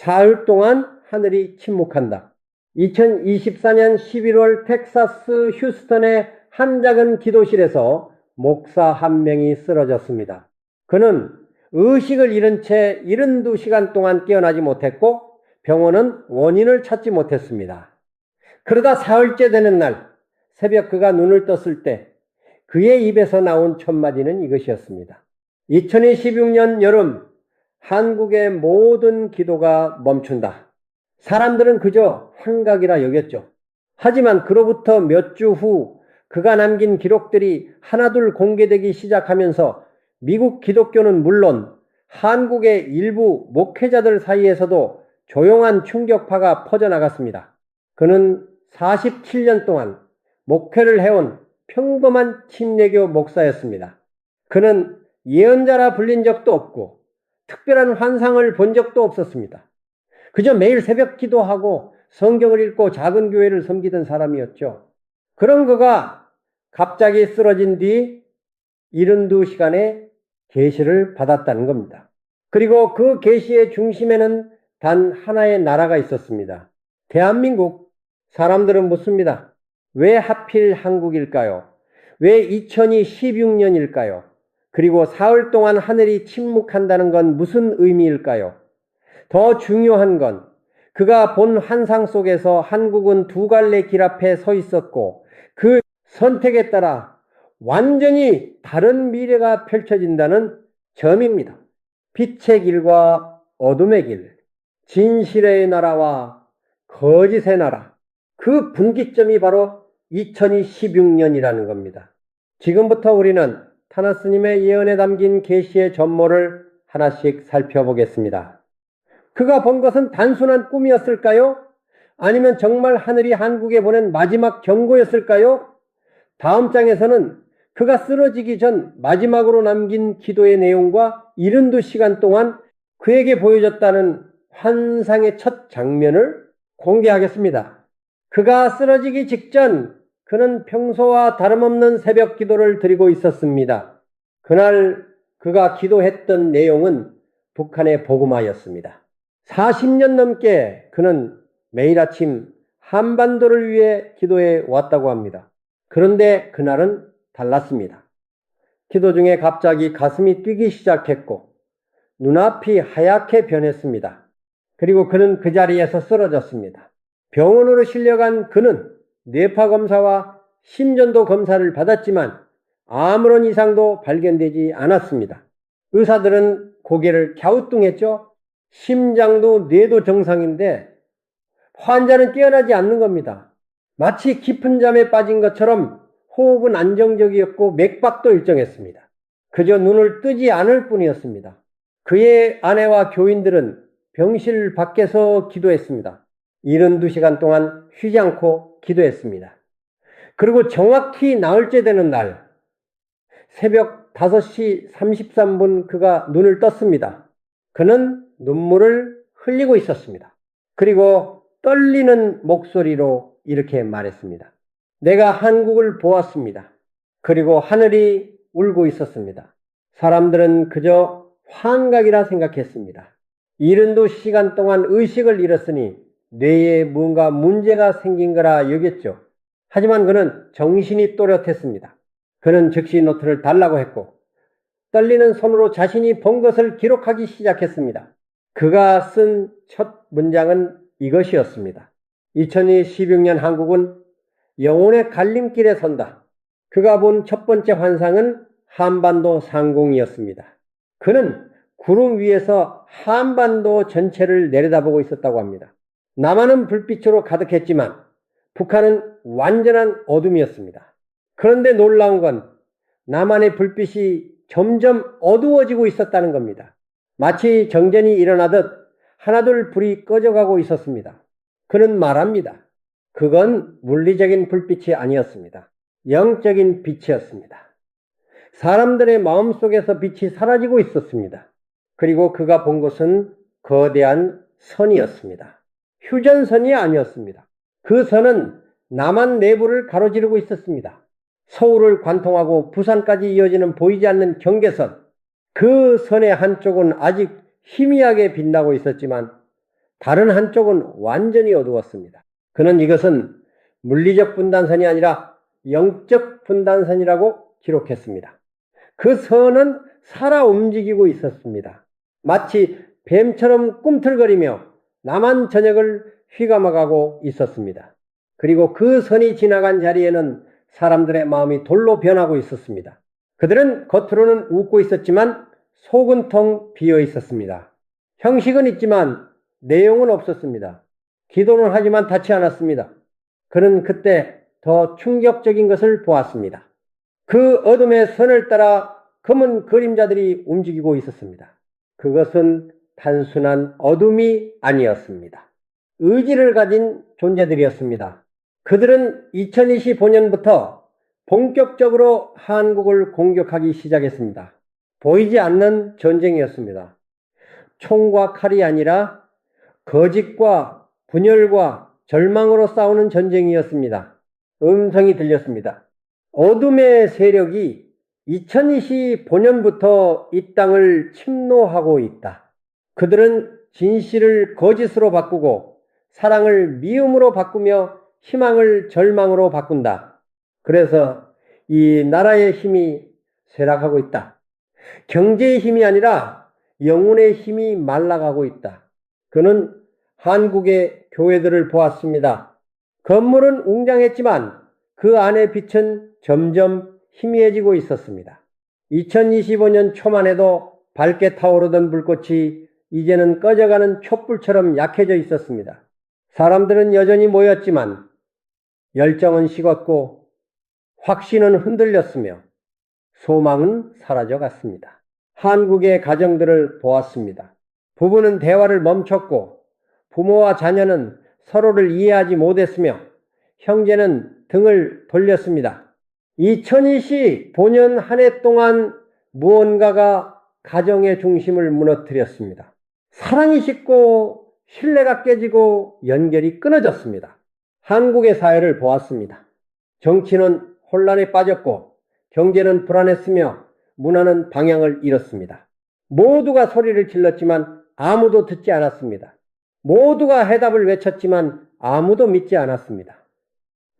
사흘 동안 하늘이 침묵한다. 2024년 11월 텍사스 휴스턴의 한 작은 기도실에서 목사 한 명이 쓰러졌습니다. 그는 의식을 잃은 채 72시간 동안 깨어나지 못했고 병원은 원인을 찾지 못했습니다. 그러다 사흘째 되는 날 새벽 그가 눈을 떴을 때 그의 입에서 나온 첫마디는 이것이었습니다. 2026년 여름 한국의 모든 기도가 멈춘다. 사람들은 그저 환각이라 여겼죠. 하지만 그로부터 몇 주 후 그가 남긴 기록들이 하나둘 공개되기 시작하면서 미국 기독교는 물론 한국의 일부 목회자들 사이에서도 조용한 충격파가 퍼져나갔습니다. 그는 47년 동안 목회를 해온 평범한 침례교 목사였습니다. 그는 예언자라 불린 적도 없고 특별한 환상을 본 적도 없었습니다. 그저 매일 새벽 기도하고 성경을 읽고 작은 교회를 섬기던 사람이었죠. 그런 그가 갑자기 쓰러진 뒤 72시간의 계시를 받았다는 겁니다. 그리고 그 계시의 중심에는 단 하나의 나라가 있었습니다. 대한민국. 사람들은 묻습니다. 왜 하필 한국일까요? 왜 2026년일까요? 그리고 사흘 동안 하늘이 침묵한다는 건 무슨 의미일까요? 더 중요한 건 그가 본 환상 속에서 한국은 두 갈래 길 앞에 서 있었고 그 선택에 따라 완전히 다른 미래가 펼쳐진다는 점입니다. 빛의 길과 어둠의 길, 진실의 나라와 거짓의 나라, 그 분기점이 바로 2026년이라는 겁니다. 지금부터 우리는 타나스님의 예언에 담긴 계시의 전모를 하나씩 살펴보겠습니다. 그가 본 것은 단순한 꿈이었을까요? 아니면 정말 하늘이 한국에 보낸 마지막 경고였을까요? 다음 장에서는 그가 쓰러지기 전 마지막으로 남긴 기도의 내용과 72시간 동안 그에게 보여줬다는 환상의 첫 장면을 공개하겠습니다. 그가 쓰러지기 직전 그는 평소와 다름없는 새벽 기도를 드리고 있었습니다. 그날 그가 기도했던 내용은 북한의 복음화였습니다. 40년 넘게 그는 매일 아침 한반도를 위해 기도해 왔다고 합니다. 그런데 그날은 달랐습니다. 기도 중에 갑자기 가슴이 뛰기 시작했고 눈앞이 하얗게 변했습니다. 그리고 그는 그 자리에서 쓰러졌습니다. 병원으로 실려간 그는 뇌파 검사와 심전도 검사를 받았지만 아무런 이상도 발견되지 않았습니다. 의사들은 고개를 갸우뚱했죠. 심장도 뇌도 정상인데 환자는 깨어나지 않는 겁니다. 마치 깊은 잠에 빠진 것처럼 호흡은 안정적이었고 맥박도 일정했습니다. 그저 눈을 뜨지 않을 뿐이었습니다. 그의 아내와 교인들은 병실 밖에서 기도했습니다. 72시간 동안 쉬지 않고 기도했습니다. 그리고 정확히 나흘째 되는 날 새벽 5시 33분 그가 눈을 떴습니다. 그는 눈물을 흘리고 있었습니다. 그리고 떨리는 목소리로 이렇게 말했습니다. 내가 한국을 보았습니다. 그리고 하늘이 울고 있었습니다. 사람들은 그저 환각이라 생각했습니다. 72시간 동안 의식을 잃었으니 뇌에 뭔가 문제가 생긴 거라 여겼죠. 하지만 그는 정신이 또렷했습니다. 그는 즉시 노트를 달라고 했고 떨리는 손으로 자신이 본 것을 기록하기 시작했습니다. 그가 쓴 첫 문장은 이것이었습니다. 2016년 한국은 영혼의 갈림길에 선다. 그가 본 첫 번째 환상은 한반도 상공이었습니다. 그는 구름 위에서 한반도 전체를 내려다보고 있었다고 합니다. 남한은 불빛으로 가득했지만 북한은 완전한 어둠이었습니다. 그런데 놀라운 건 남한의 불빛이 점점 어두워지고 있었다는 겁니다. 마치 정전이 일어나듯 하나둘 불이 꺼져가고 있었습니다. 그는 말합니다. 그건 물리적인 불빛이 아니었습니다. 영적인 빛이었습니다. 사람들의 마음속에서 빛이 사라지고 있었습니다. 그리고 그가 본 것은 거대한 선이었습니다. 휴전선이 아니었습니다. 그 선은 남한 내부를 가로지르고 있었습니다. 서울을 관통하고 부산까지 이어지는 보이지 않는 경계선, 그 선의 한쪽은 아직 희미하게 빛나고 있었지만 다른 한쪽은 완전히 어두웠습니다. 그는 이것은 물리적 분단선이 아니라 영적 분단선이라고 기록했습니다. 그 선은 살아 움직이고 있었습니다. 마치 뱀처럼 꿈틀거리며 남한 저녁을 휘감아가고 있었습니다. 그리고 그 선이 지나간 자리에는 사람들의 마음이 돌로 변하고 있었습니다. 그들은 겉으로는 웃고 있었지만 속은 텅 비어 있었습니다. 형식은 있지만 내용은 없었습니다. 기도는 하지만 닿지 않았습니다. 그는 그때 더 충격적인 것을 보았습니다. 그 어둠의 선을 따라 검은 그림자들이 움직이고 있었습니다. 그것은 단순한 어둠이 아니었습니다. 의지를 가진 존재들이었습니다. 그들은 2025년부터 본격적으로 한국을 공격하기 시작했습니다. 보이지 않는 전쟁이었습니다. 총과 칼이 아니라 거짓과 분열과 절망으로 싸우는 전쟁이었습니다. 음성이 들렸습니다. 어둠의 세력이 2025년부터 이 땅을 침노하고 있다. 그들은 진실을 거짓으로 바꾸고 사랑을 미움으로 바꾸며 희망을 절망으로 바꾼다. 그래서 이 나라의 힘이 쇠락하고 있다. 경제의 힘이 아니라 영혼의 힘이 말라가고 있다. 그는 한국의 교회들을 보았습니다. 건물은 웅장했지만 그 안의 빛은 점점 희미해지고 있었습니다. 2025년 초만 해도 밝게 타오르던 불꽃이 이제는 꺼져가는 촛불처럼 약해져 있었습니다. 사람들은 여전히 모였지만 열정은 식었고 확신은 흔들렸으며 소망은 사라져갔습니다. 한국의 가정들을 보았습니다. 부부는 대화를 멈췄고 부모와 자녀는 서로를 이해하지 못했으며 형제는 등을 돌렸습니다. 2025년 한 해 동안 무언가가 가정의 중심을 무너뜨렸습니다. 사랑이 식고 신뢰가 깨지고 연결이 끊어졌습니다. 한국의 사회를 보았습니다. 정치는 혼란에 빠졌고 경제는 불안했으며 문화는 방향을 잃었습니다. 모두가 소리를 질렀지만 아무도 듣지 않았습니다. 모두가 해답을 외쳤지만 아무도 믿지 않았습니다.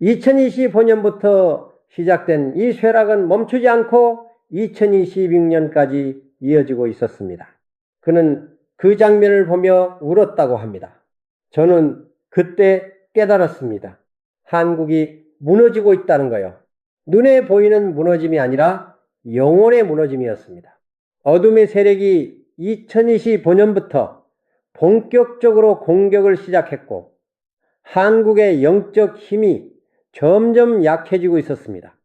2025년부터 시작된 이 쇠락은 멈추지 않고 2026년까지 이어지고 있었습니다. 그는 그 장면을 보며 울었다고 합니다. 저는 그때 깨달았습니다. 한국이 무너지고 있다는 거요. 눈에 보이는 무너짐이 아니라 영혼의 무너짐이었습니다. 어둠의 세력이 2025년부터 본격적으로 공격을 시작했고 한국의 영적 힘이 점점 약해지고 있었습니다.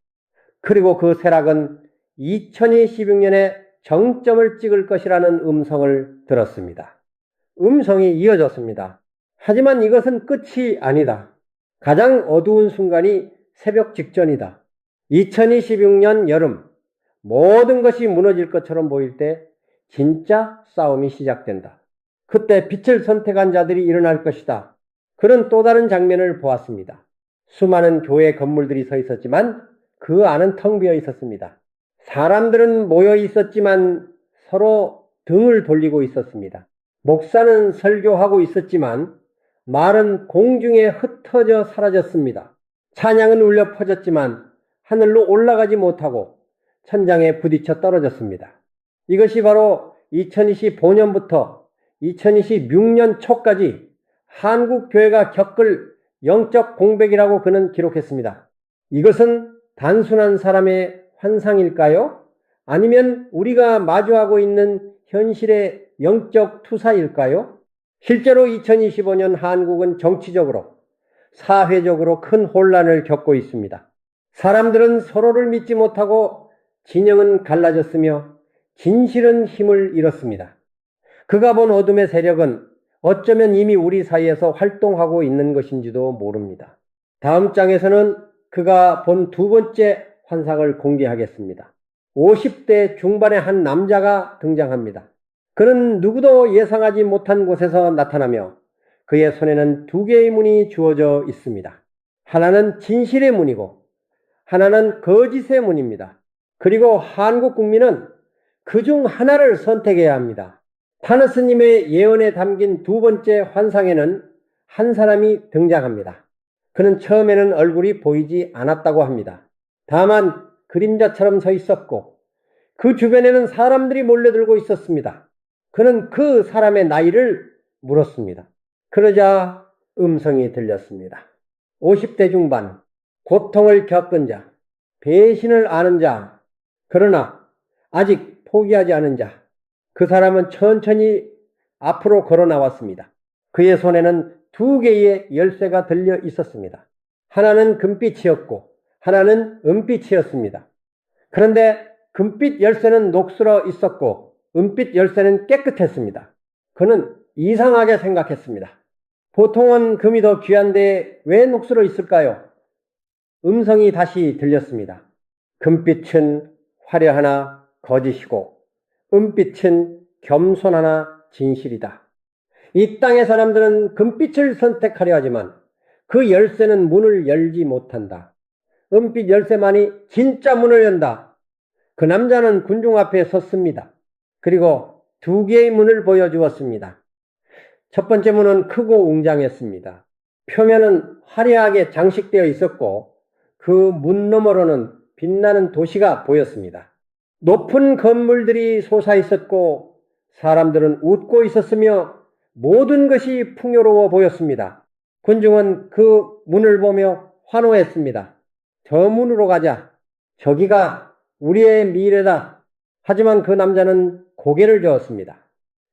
그리고 그 쇠락은 2026년에 정점을 찍을 것이라는 음성을 들었습니다. 음성이 이어졌습니다. 하지만 이것은 끝이 아니다. 가장 어두운 순간이 새벽 직전이다. 2026년 여름 모든 것이 무너질 것처럼 보일 때 진짜 싸움이 시작된다. 그때 빛을 선택한 자들이 일어날 것이다. 그런 또 다른 장면을 보았습니다. 수많은 교회 건물들이 서 있었지만 그 안은 텅 비어 있었습니다. 사람들은 모여 있었지만 서로 등을 돌리고 있었습니다. 목사는 설교하고 있었지만 말은 공중에 흩어져 사라졌습니다. 찬양은 울려 퍼졌지만 하늘로 올라가지 못하고 천장에 부딪혀 떨어졌습니다. 이것이 바로 2025년부터 2026년 초까지 한국 교회가 겪을 영적 공백이라고 그는 기록했습니다. 이것은 단순한 사람의 환상일까요? 아니면 우리가 마주하고 있는 현실의 영적 투사일까요? 실제로 2025년 한국은 정치적으로, 사회적으로 큰 혼란을 겪고 있습니다. 사람들은 서로를 믿지 못하고 진영은 갈라졌으며 진실은 힘을 잃었습니다. 그가 본 어둠의 세력은 어쩌면 이미 우리 사이에서 활동하고 있는 것인지도 모릅니다. 다음 장에서는 그가 본 두 번째 환상을 공개하겠습니다. 50대 중반의 한 남자가 등장합니다. 그는 누구도 예상하지 못한 곳에서 나타나며 그의 손에는 두 개의 문이 주어져 있습니다. 하나는 진실의 문이고 하나는 거짓의 문입니다. 그리고 한국 국민은 그중 하나를 선택해야 합니다. 타너스님의 예언에 담긴 두 번째 환상에는 한 사람이 등장합니다. 그는 처음에는 얼굴이 보이지 않았다고 합니다. 다만 그림자처럼 서 있었고 그 주변에는 사람들이 몰려들고 있었습니다. 그는 그 사람의 나이를 물었습니다. 그러자 음성이 들렸습니다. 50대 중반, 고통을 겪은 자, 배신을 아는 자, 그러나 아직 포기하지 않은 자, 그 사람은 천천히 앞으로 걸어 나왔습니다. 그의 손에는 두 개의 열쇠가 들려 있었습니다. 하나는 금빛이었고 하나는 은빛이었습니다. 그런데 금빛 열쇠는 녹슬어 있었고 은빛 열쇠는 깨끗했습니다. 그는 이상하게 생각했습니다. 보통은 금이 더 귀한데 왜 녹슬어 있을까요? 음성이 다시 들렸습니다. 금빛은 화려하나 거짓이고 은빛은 겸손하나 진실이다. 이 땅의 사람들은 금빛을 선택하려 하지만 그 열쇠는 문을 열지 못한다. 은빛 열쇠만이 진짜 문을 연다. 그 남자는 군중 앞에 섰습니다. 그리고 두 개의 문을 보여주었습니다. 첫 번째 문은 크고 웅장했습니다. 표면은 화려하게 장식되어 있었고 그 문 너머로는 빛나는 도시가 보였습니다. 높은 건물들이 솟아 있었고 사람들은 웃고 있었으며 모든 것이 풍요로워 보였습니다. 군중은 그 문을 보며 환호했습니다. 저 문으로 가자. 저기가 우리의 미래다. 하지만 그 남자는 고개를 저었습니다.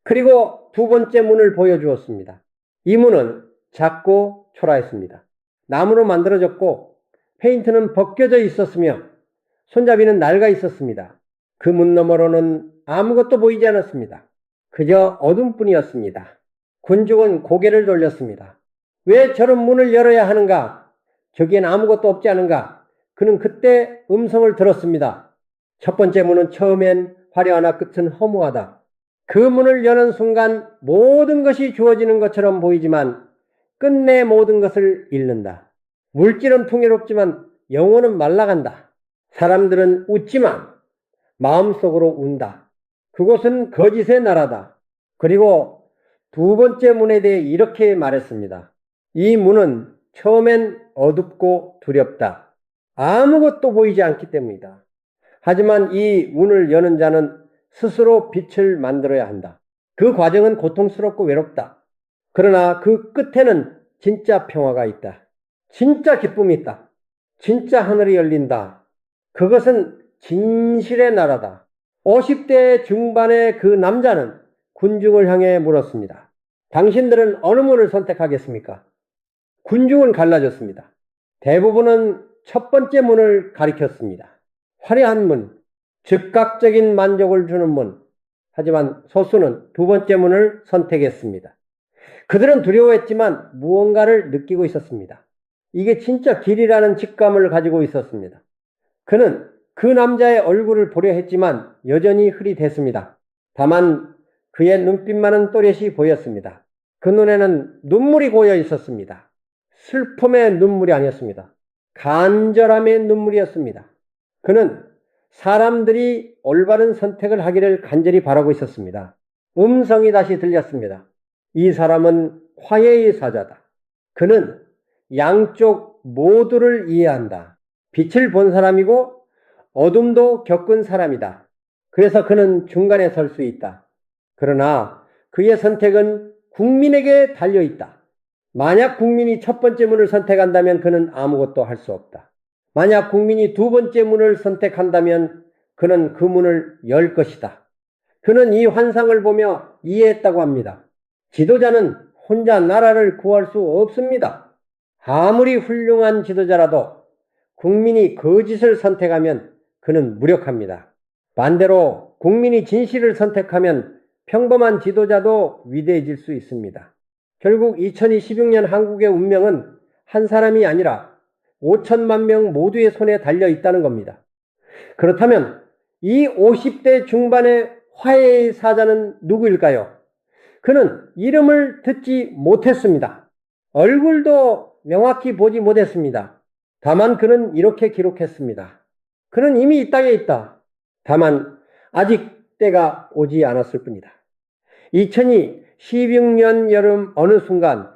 그리고 두 번째 문을 보여주었습니다. 이 문은 작고 초라했습니다. 나무로 만들어졌고 페인트는 벗겨져 있었으며 손잡이는 낡아 있었습니다. 그 문 너머로는 아무것도 보이지 않았습니다. 그저 어둠뿐이었습니다. 군중은 고개를 돌렸습니다. 왜 저런 문을 열어야 하는가? 저기엔 아무것도 없지 않은가? 그는 그때 음성을 들었습니다. 첫 번째 문은 처음엔 화려하나 끝은 허무하다. 그 문을 여는 순간 모든 것이 주어지는 것처럼 보이지만 끝내 모든 것을 잃는다. 물질은 풍요롭지만 영혼은 말라간다. 사람들은 웃지만 마음속으로 운다. 그곳은 거짓의 나라다. 그리고 두 번째 문에 대해 이렇게 말했습니다. 이 문은 처음엔 어둡고 두렵다. 아무것도 보이지 않기 때문이다. 하지만 이 문을 여는 자는 스스로 빛을 만들어야 한다. 그 과정은 고통스럽고 외롭다. 그러나 그 끝에는 진짜 평화가 있다. 진짜 기쁨이 있다. 진짜 하늘이 열린다. 그것은 진실의 나라다. 50대 중반의 그 남자는 군중을 향해 물었습니다. 당신들은 어느 문을 선택하겠습니까? 군중은 갈라졌습니다. 대부분은 첫 번째 문을 가리켰습니다. 화려한 문, 즉각적인 만족을 주는 문. 하지만 소수는 두 번째 문을 선택했습니다. 그들은 두려워했지만 무언가를 느끼고 있었습니다. 이게 진짜 길이라는 직감을 가지고 있었습니다. 그는 그 남자의 얼굴을 보려 했지만 여전히 흐릿했습니다. 다만 그의 눈빛만은 또렷이 보였습니다. 그 눈에는 눈물이 고여 있었습니다. 슬픔의 눈물이 아니었습니다. 간절함의 눈물이었습니다. 그는 사람들이 올바른 선택을 하기를 간절히 바라고 있었습니다. 음성이 다시 들렸습니다. 이 사람은 화해의 사자다. 그는 양쪽 모두를 이해한다. 빛을 본 사람이고 어둠도 겪은 사람이다. 그래서 그는 중간에 설 수 있다. 그러나 그의 선택은 국민에게 달려있다. 만약 국민이 첫 번째 문을 선택한다면 그는 아무것도 할 수 없다. 만약 국민이 두 번째 문을 선택한다면 그는 그 문을 열 것이다. 그는 이 환상을 보며 이해했다고 합니다. 지도자는 혼자 나라를 구할 수 없습니다. 아무리 훌륭한 지도자라도 국민이 거짓을 선택하면 그는 무력합니다. 반대로 국민이 진실을 선택하면 평범한 지도자도 위대해질 수 있습니다. 결국 2026년 한국의 운명은 한 사람이 아니라 5천만 명 모두의 손에 달려 있다는 겁니다. 그렇다면 이 50대 중반의 화해의 사자는 누구일까요? 그는 이름을 듣지 못했습니다. 얼굴도 명확히 보지 못했습니다. 다만 그는 이렇게 기록했습니다. 그는 이미 이 땅에 있다. 다만 아직 때가 오지 않았을 뿐이다. 2016년 여름 어느 순간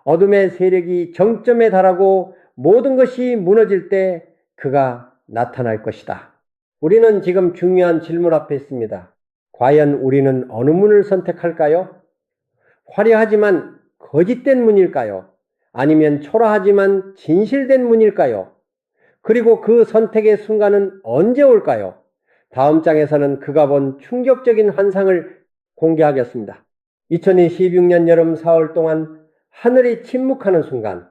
어둠의 세력이 정점에 달하고 모든 것이 무너질 때 그가 나타날 것이다. 우리는 지금 중요한 질문 앞에 있습니다. 과연 우리는 어느 문을 선택할까요? 화려하지만 거짓된 문일까요? 아니면 초라하지만 진실된 문일까요? 그리고 그 선택의 순간은 언제 올까요? 다음 장에서는 그가 본 충격적인 환상을 공개하겠습니다. 2016년 여름 4월 동안 하늘이 침묵하는 순간,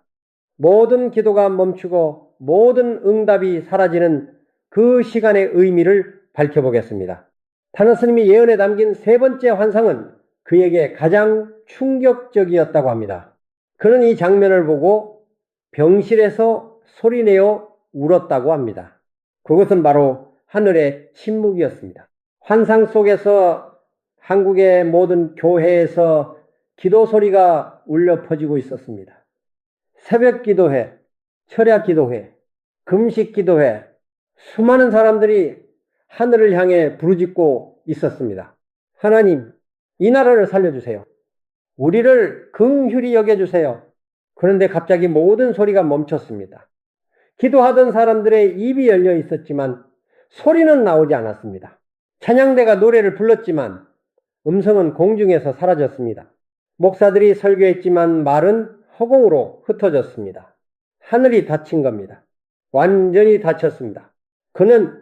모든 기도가 멈추고 모든 응답이 사라지는 그 시간의 의미를 밝혀보겠습니다. 타너 스님이 예언에 담긴 세 번째 환상은 그에게 가장 충격적이었다고 합니다. 그는 이 장면을 보고 병실에서 소리내어 울었다고 합니다. 그것은 바로 하늘의 침묵이었습니다. 환상 속에서 한국의 모든 교회에서 기도 소리가 울려 퍼지고 있었습니다. 새벽 기도회, 철야 기도회, 금식 기도회, 수많은 사람들이 하늘을 향해 부르짖고 있었습니다. 하나님, 이 나라를 살려주세요. 우리를 긍휼히 여겨주세요. 그런데 갑자기 모든 소리가 멈췄습니다. 기도하던 사람들의 입이 열려 있었지만 소리는 나오지 않았습니다. 찬양대가 노래를 불렀지만 음성은 공중에서 사라졌습니다. 목사들이 설교했지만 말은 허공으로 흩어졌습니다. 하늘이 닫힌 겁니다. 완전히 닫혔습니다. 그는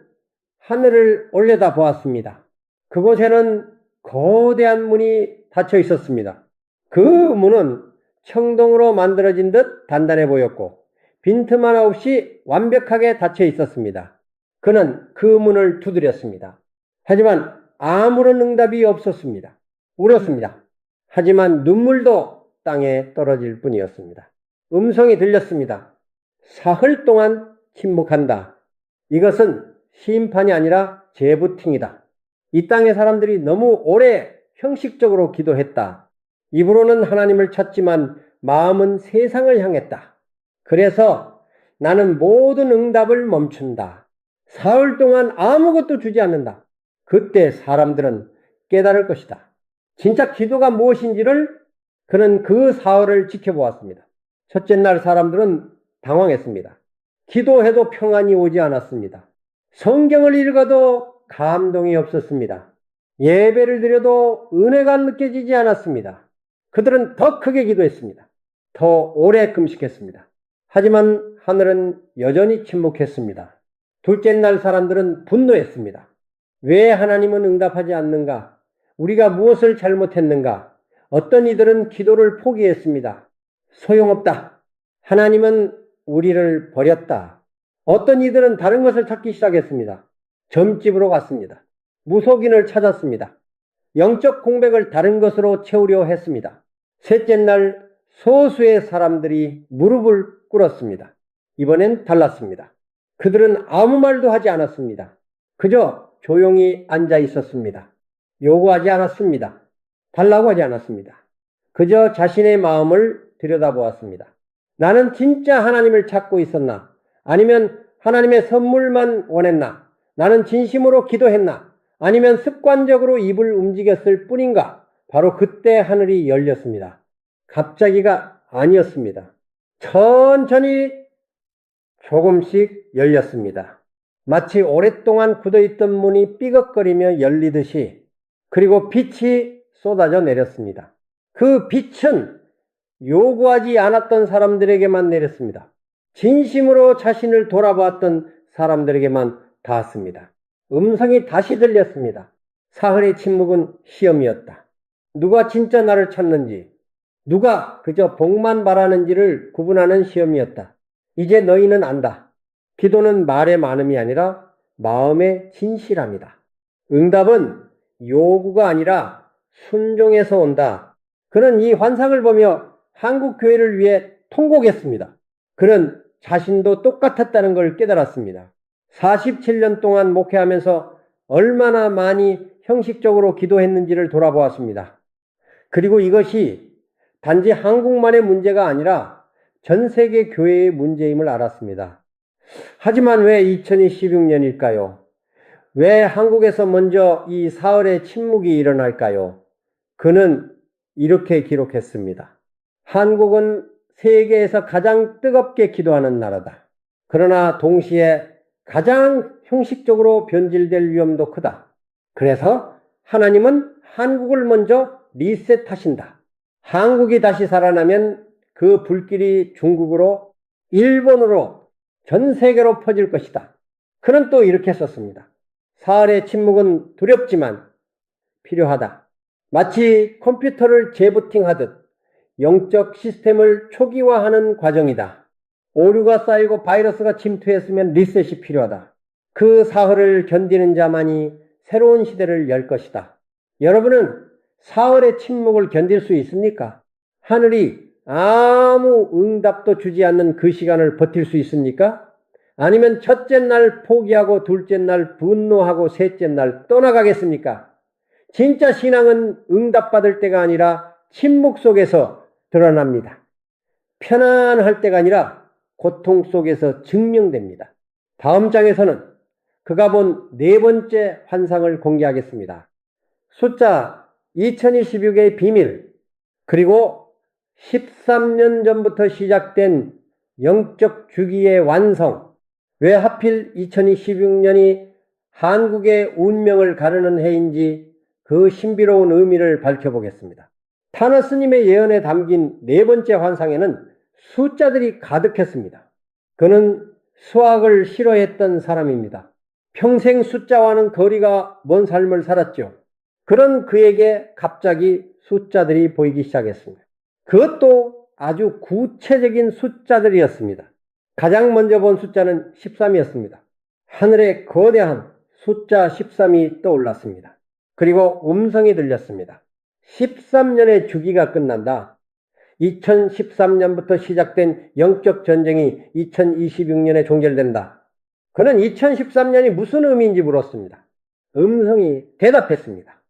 하늘을 올려다 보았습니다. 그곳에는 거대한 문이 닫혀 있었습니다. 그 문은 청동으로 만들어진 듯 단단해 보였고 빈틈 하나 없이 완벽하게 닫혀 있었습니다. 그는 그 문을 두드렸습니다. 하지만 아무런 응답이 없었습니다. 울었습니다. 하지만 눈물도 땅에 떨어질 뿐이었습니다. 음성이 들렸습니다. 사흘 동안 침묵한다. 이것은 심판이 아니라 재부팅이다. 이 땅의 사람들이 너무 오래 형식적으로 기도했다. 입으로는 하나님을 찾지만 마음은 세상을 향했다. 그래서 나는 모든 응답을 멈춘다. 사흘 동안 아무것도 주지 않는다. 그때 사람들은 깨달을 것이다. 진짜 기도가 무엇인지를 그는 그 사흘을 지켜보았습니다. 첫째 날 사람들은 당황했습니다. 기도해도 평안이 오지 않았습니다. 성경을 읽어도 감동이 없었습니다. 예배를 드려도 은혜가 느껴지지 않았습니다. 그들은 더 크게 기도했습니다. 더 오래 금식했습니다. 하지만 하늘은 여전히 침묵했습니다. 둘째 날 사람들은 분노했습니다. 왜 하나님은 응답하지 않는가? 우리가 무엇을 잘못했는가? 어떤 이들은 기도를 포기했습니다. 소용없다. 하나님은 우리를 버렸다. 어떤 이들은 다른 것을 찾기 시작했습니다. 점집으로 갔습니다. 무속인을 찾았습니다. 영적 공백을 다른 것으로 채우려 했습니다. 셋째 날 소수의 사람들이 무릎을 꿇었습니다. 이번엔 달랐습니다. 그들은 아무 말도 하지 않았습니다. 그저 조용히 앉아 있었습니다. 요구하지 않았습니다. 달라고 하지 않았습니다. 그저 자신의 마음을 들여다보았습니다. 나는 진짜 하나님을 찾고 있었나? 아니면 하나님의 선물만 원했나? 나는 진심으로 기도했나? 아니면 습관적으로 입을 움직였을 뿐인가? 바로 그때 하늘이 열렸습니다. 갑자기가 아니었습니다. 천천히 조금씩 열렸습니다. 마치 오랫동안 굳어있던 문이 삐걱거리며 열리듯이, 그리고 빛이 쏟아져 내렸습니다. 그 빛은 요구하지 않았던 사람들에게만 내렸습니다. 진심으로 자신을 돌아보았던 사람들에게만 닿았습니다. 음성이 다시 들렸습니다. 사흘의 침묵은 시험이었다. 누가 진짜 나를 찾는지, 누가 그저 복만 바라는지를 구분하는 시험이었다. 이제 너희는 안다. 기도는 말의 많음이 아니라 마음의 진실함이다. 응답은 요구가 아니라 순종에서 온다. 그는 이 환상을 보며 한국 교회를 위해 통곡했습니다. 그는 자신도 똑같았다는 걸 깨달았습니다. 47년 동안 목회하면서 얼마나 많이 형식적으로 기도했는지를 돌아보았습니다. 그리고 이것이 단지 한국만의 문제가 아니라 전 세계 교회의 문제임을 알았습니다. 하지만 왜 2016년일까요? 왜 한국에서 먼저 이 사흘의 침묵이 일어날까요? 그는 이렇게 기록했습니다. 한국은 세계에서 가장 뜨겁게 기도하는 나라다. 그러나 동시에 가장 형식적으로 변질될 위험도 크다. 그래서 하나님은 한국을 먼저 리셋하신다. 한국이 다시 살아나면 그 불길이 중국으로, 일본으로, 전 세계로 퍼질 것이다. 그는 또 이렇게 썼습니다. 사흘의 침묵은 두렵지만 필요하다. 마치 컴퓨터를 재부팅하듯 영적 시스템을 초기화하는 과정이다. 오류가 쌓이고 바이러스가 침투했으면 리셋이 필요하다. 그 사흘을 견디는 자만이 새로운 시대를 열 것이다. 여러분은 사흘의 침묵을 견딜 수 있습니까? 하늘이 아무 응답도 주지 않는 그 시간을 버틸 수 있습니까? 아니면 첫째 날 포기하고 둘째 날 분노하고 셋째 날 떠나가겠습니까? 진짜 신앙은 응답받을 때가 아니라 침묵 속에서 드러납니다. 편안할 때가 아니라 고통 속에서 증명됩니다. 다음 장에서는 그가 본 네 번째 환상을 공개하겠습니다. 숫자 2026의 비밀, 그리고 13년 전부터 시작된 영적 주기의 완성, 왜 하필 2026년이 한국의 운명을 가르는 해인지 그 신비로운 의미를 밝혀보겠습니다. 타너 스님의 예언에 담긴 네 번째 환상에는 숫자들이 가득했습니다. 그는 수학을 싫어했던 사람입니다. 평생 숫자와는 거리가 먼 삶을 살았죠. 그런 그에게 갑자기 숫자들이 보이기 시작했습니다. 그것도 아주 구체적인 숫자들이었습니다. 가장 먼저 본 숫자는 13이었습니다. 하늘에 거대한 숫자 13이 떠올랐습니다. 그리고 음성이 들렸습니다. 13년의 주기가 끝난다. 2013년부터 시작된 영적 전쟁이 2026년에 종결된다. 그는 2013년이 무슨 의미인지 물었습니다. 음성이 대답했습니다.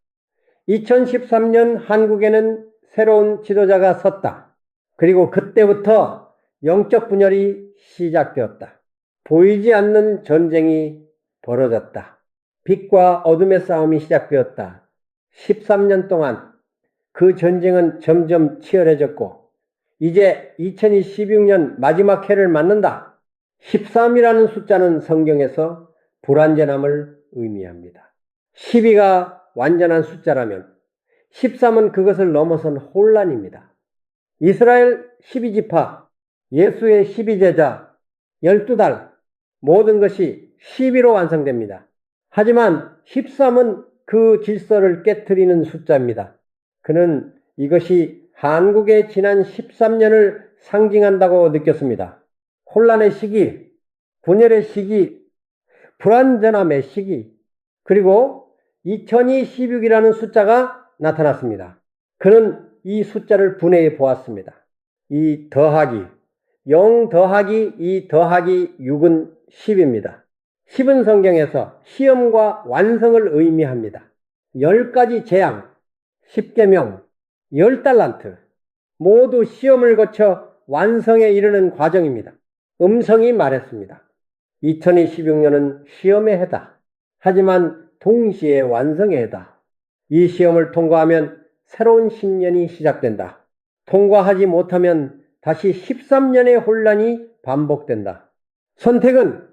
2013년 한국에는 새로운 지도자가 섰다. 그리고 그때부터 영적 분열이 시작되었다. 보이지 않는 전쟁이 벌어졌다. 빛과 어둠의 싸움이 시작되었다. 13년 동안 그 전쟁은 점점 치열해졌고 이제 2026년 마지막 해를 맞는다. 13이라는 숫자는 성경에서 불완전함을 의미합니다. 12가 완전한 숫자라면 13은 그것을 넘어선 혼란입니다. 이스라엘 12지파, 예수의 12제자, 12달, 모든 것이 12로 완성됩니다. 하지만 13은 그 질서를 깨트리는 숫자입니다. 그는 이것이 한국의 지난 13년을 상징한다고 느꼈습니다. 혼란의 시기, 분열의 시기, 불완전함의 시기, 그리고 2026이라는 숫자가 나타났습니다. 그는 이 숫자를 분해해 보았습니다. 이 더하기, 0 더하기 2 더하기 6은 10입니다. 10은 성경에서 시험과 완성을 의미합니다. 10가지 재앙, 10계명, 10달란트, 모두 시험을 거쳐 완성에 이르는 과정입니다. 음성이 말했습니다. 2026년은 시험의 해다. 하지만 동시에 완성의 해다. 이 시험을 통과하면 새로운 10년이 시작된다. 통과하지 못하면 다시 13년의 혼란이 반복된다. 선택은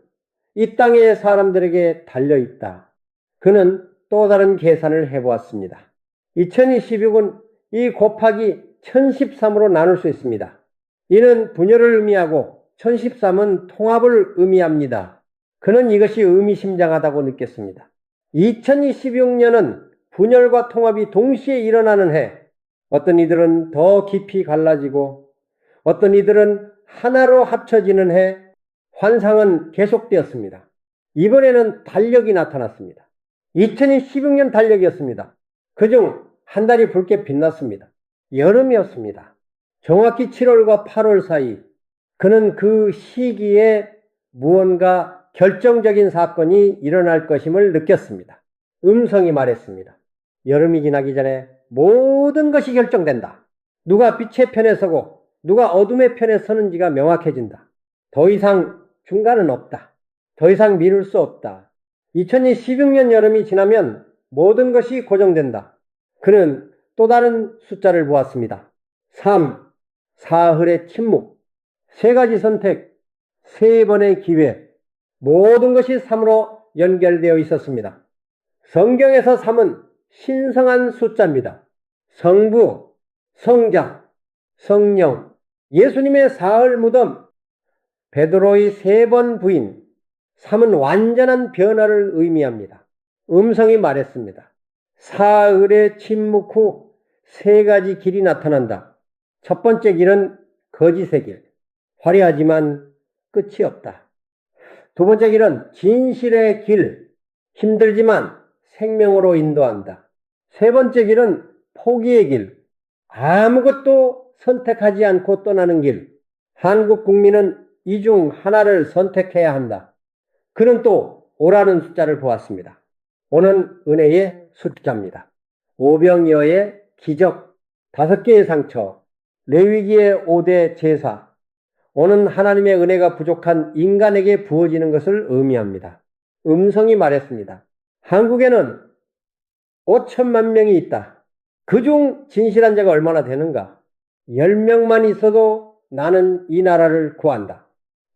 이 땅의 사람들에게 달려있다. 그는 또 다른 계산을 해보았습니다. 2026은 이 곱하기 1013으로 나눌 수 있습니다. 이는 분열을 의미하고 1013은 통합을 의미합니다. 그는 이것이 의미심장하다고 느꼈습니다. 2026년은 분열과 통합이 동시에 일어나는 해. 어떤 이들은 더 깊이 갈라지고 어떤 이들은 하나로 합쳐지는 해. 환상은 계속되었습니다. 이번에는 달력이 나타났습니다. 2016년 달력이었습니다. 그중 한 달이 붉게 빛났습니다. 여름이었습니다. 정확히 7월과 8월 사이 그는 그 시기에 무언가 결정적인 사건이 일어날 것임을 느꼈습니다. 음성이 말했습니다. 여름이 지나기 전에 모든 것이 결정된다. 누가 빛의 편에 서고 누가 어둠의 편에 서는지가 명확해진다. 더 이상 중간은 없다. 더 이상 미룰 수 없다. 2016년 여름이 지나면 모든 것이 고정된다. 그는 또 다른 숫자를 보았습니다. 3. 사흘의 침묵. 3가지 선택, 3번의 기회. 모든 것이 3으로 연결되어 있었습니다. 성경에서 3은 신성한 숫자입니다. 성부, 성자, 성령, 예수님의 사흘 무덤, 베드로의 3번 부인, 3은 완전한 변화를 의미합니다. 음성이 말했습니다. 사흘의 침묵 후 3가지 길이 나타난다. 첫 번째 길은 거짓의 길, 화려하지만 끝이 없다. 두 번째 길은 진실의 길, 힘들지만 생명으로 인도한다. 세 번째 길은 포기의 길, 아무것도 선택하지 않고 떠나는 길. 한국 국민은 이 중 하나를 선택해야 한다. 그는 또 5라는 숫자를 보았습니다. 5는 은혜의 숫자입니다. 오병이어의 기적, 5개의 상처, 레위기의 5대 제사, 5는 하나님의 은혜가 부족한 인간에게 부어지는 것을 의미합니다. 음성이 말했습니다. 한국에는 5천만 명이 있다. 그중 진실한 자가 얼마나 되는가? 10명만 있어도 나는 이 나라를 구한다.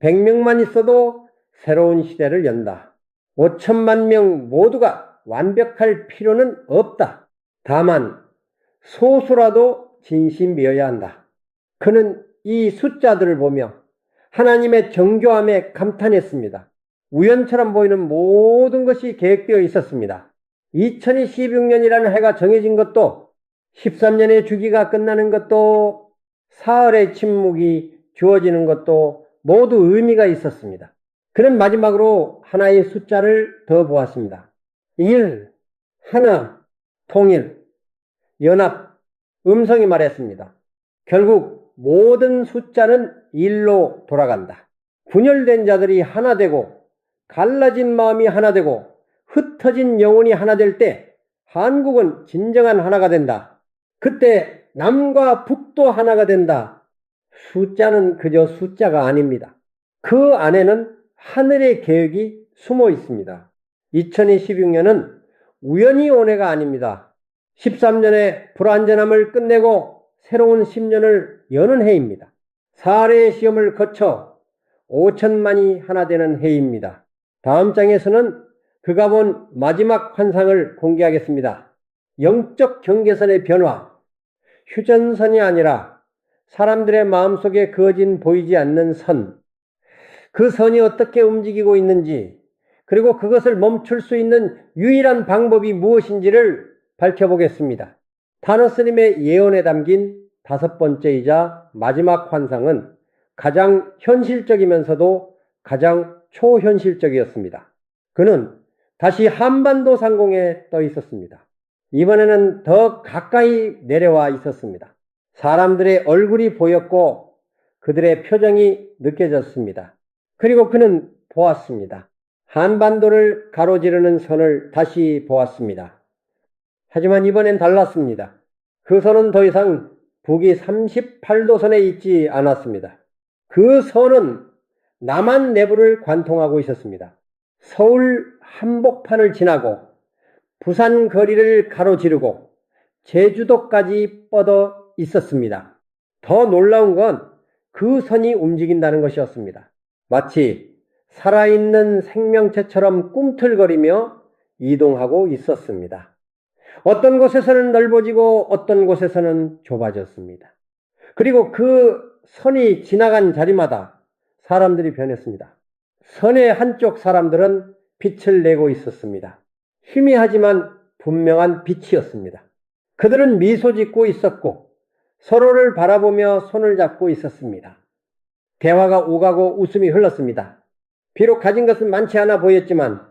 100명만 있어도 새로운 시대를 연다. 5천만 명 모두가 완벽할 필요는 없다. 다만 소수라도 진심이어야 한다. 그는 이 숫자들을 보며 하나님의 정교함에 감탄했습니다. 우연처럼 보이는 모든 것이 계획되어 있었습니다. 2016년이라는 해가 정해진 것도, 13년의 주기가 끝나는 것도, 사흘의 침묵이 주어지는 것도 모두 의미가 있었습니다. 그는 마지막으로 하나의 숫자를 더 보았습니다. 1, 하나, 통일, 연합, 음성이 말했습니다. 결국 모든 숫자는 1로 돌아간다. 분열된 자들이 하나 되고 갈라진 마음이 하나 되고 흩어진 영혼이 하나 될 때 한국은 진정한 하나가 된다. 그때 남과 북도 하나가 된다. 숫자는 그저 숫자가 아닙니다. 그 안에는 하늘의 계획이 숨어 있습니다. 2016년은 우연히 온 해가 아닙니다. 13년의 불완전함을 끝내고 새로운 10년을 여는 해입니다. 사례의 시험을 거쳐 5천만이 하나 되는 해입니다. 다음 장에서는 그가 본 마지막 환상을 공개하겠습니다. 영적 경계선의 변화, 휴전선이 아니라 사람들의 마음속에 그어진 보이지 않는 선, 그 선이 어떻게 움직이고 있는지, 그리고 그것을 멈출 수 있는 유일한 방법이 무엇인지를 밝혀보겠습니다. 타너스님의 예언에 담긴 5번째이자 마지막 환상은 가장 현실적이면서도 가장 초현실적이었습니다. 그는 다시 한반도 상공에 떠 있었습니다. 이번에는 더 가까이 내려와 있었습니다. 사람들의 얼굴이 보였고 그들의 표정이 느껴졌습니다. 그리고 그는 보았습니다. 한반도를 가로지르는 선을 다시 보았습니다. 하지만 이번엔 달랐습니다. 그 선은 더 이상 북위 38도 선에 있지 않았습니다. 그 선은 남한 내부를 관통하고 있었습니다. 서울 한복판을 지나고 부산 거리를 가로지르고 제주도까지 뻗어 있었습니다. 더 놀라운 건 그 선이 움직인다는 것이었습니다. 마치 살아있는 생명체처럼 꿈틀거리며 이동하고 있었습니다. 어떤 곳에서는 넓어지고 어떤 곳에서는 좁아졌습니다. 그리고 그 선이 지나간 자리마다 사람들이 변했습니다. 선의 한쪽 사람들은 빛을 내고 있었습니다. 희미하지만 분명한 빛이었습니다. 그들은 미소 짓고 있었고 서로를 바라보며 손을 잡고 있었습니다. 대화가 오가고 웃음이 흘렀습니다. 비록 가진 것은 많지 않아 보였지만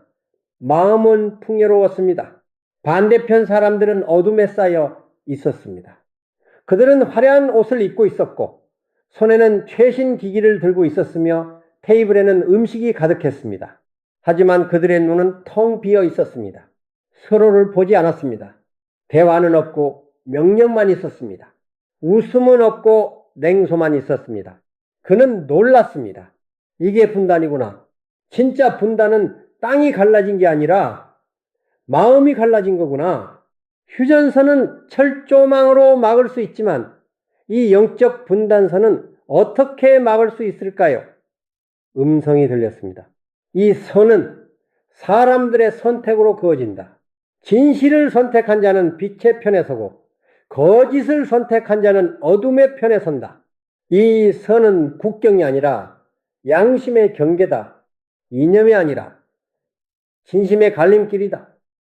마음은 풍요로웠습니다. 반대편 사람들은 어둠에 쌓여 있었습니다. 그들은 화려한 옷을 입고 있었고 손에는 최신 기기를 들고 있었으며 테이블에는 음식이 가득했습니다. 하지만 그들의 눈은 텅 비어 있었습니다. 서로를 보지 않았습니다. 대화는 없고 명령만 있었습니다. 웃음은 없고 냉소만 있었습니다. 그는 놀랐습니다. 이게 분단이구나. 진짜 분단은 땅이 갈라진 게 아니라 마음이 갈라진 거구나. 휴전선은 철조망으로 막을 수 있지만 이 영적 분단선은 어떻게 막을 수 있을까요? 음성이 들렸습니다. 이 선은 사람들의 선택으로 그어진다. 진실을 선택한 자는 빛의 편에 서고 거짓을 선택한 자는 어둠의 편에 선다. 이 선은 국경이 아니라 양심의 경계다. 이념이 아니라 진심의 갈림길이다.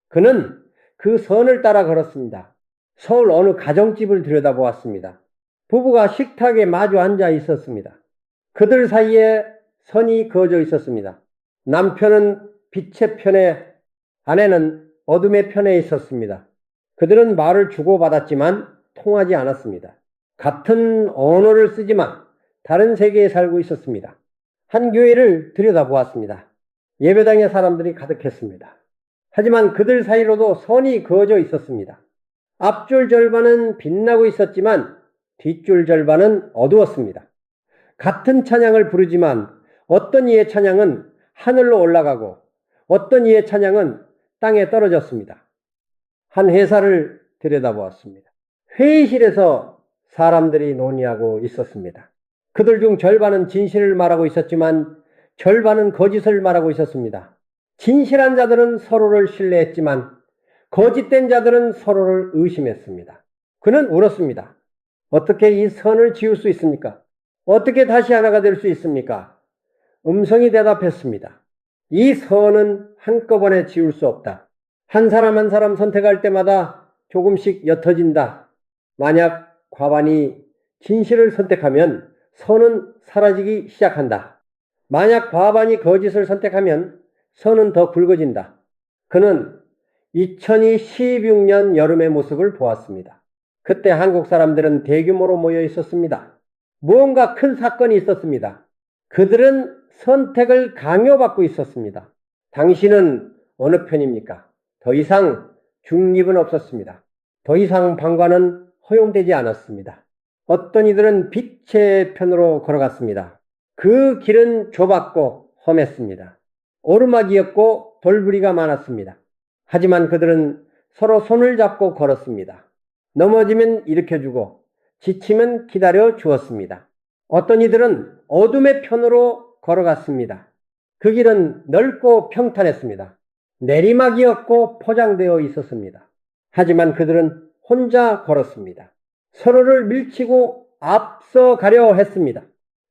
그는 그 선을 따라 걸었습니다. 서울 어느 가정집을 들여다보았습니다. 부부가 식탁에 마주 앉아 있었습니다. 그들 사이에 선이 그어져 있었습니다. 남편은 빛의 편에, 아내는 어둠의 편에 있었습니다. 그들은 말을 주고받았지만 통하지 않았습니다. 같은 언어를 쓰지만 다른 세계에 살고 있었습니다. 한 교회를 들여다보았습니다. 예배당에 사람들이 가득했습니다. 하지만 그들 사이로도 선이 그어져 있었습니다. 앞줄 절반은 빛나고 있었지만 뒷줄 절반은 어두웠습니다. 같은 찬양을 부르지만 어떤 이의 찬양은 하늘로 올라가고 어떤 이의 찬양은 땅에 떨어졌습니다. 한 회사를 들여다보았습니다. 회의실에서 사람들이 논의하고 있었습니다. 그들 중 절반은 진실을 말하고 있었지만 절반은 거짓을 말하고 있었습니다. 진실한 자들은 서로를 신뢰했지만 거짓된 자들은 서로를 의심했습니다. 그는 울었습니다. 어떻게 이 선을 지울 수 있습니까? 어떻게 다시 하나가 될 수 있습니까? 음성이 대답했습니다. 이 선은 한꺼번에 지울 수 없다. 한 사람 한 사람 선택할 때마다 조금씩 옅어진다. 만약 과반이 진실을 선택하면 선은 사라지기 시작한다. 만약 과반이 거짓을 선택하면 선은 더 굵어진다. 그는 2016년 여름의 모습을 보았습니다. 그때 한국 사람들은 대규모로 모여 있었습니다. 무언가 큰 사건이 있었습니다. 그들은 선택을 강요받고 있었습니다. 당신은 어느 편입니까? 더 이상 중립은 없었습니다. 더 이상 방관은 허용되지 않았습니다. 어떤 이들은 빛의 편으로 걸어갔습니다. 그 길은 좁았고 험했습니다. 오르막이었고 돌부리가 많았습니다. 하지만 그들은 서로 손을 잡고 걸었습니다. 넘어지면 일으켜주고 지치면 기다려 주었습니다. 어떤 이들은 어둠의 편으로 걸어갔습니다. 그 길은 넓고 평탄했습니다. 내리막이었고 포장되어 있었습니다. 하지만 그들은 혼자 걸었습니다. 서로를 밀치고 앞서 가려 했습니다.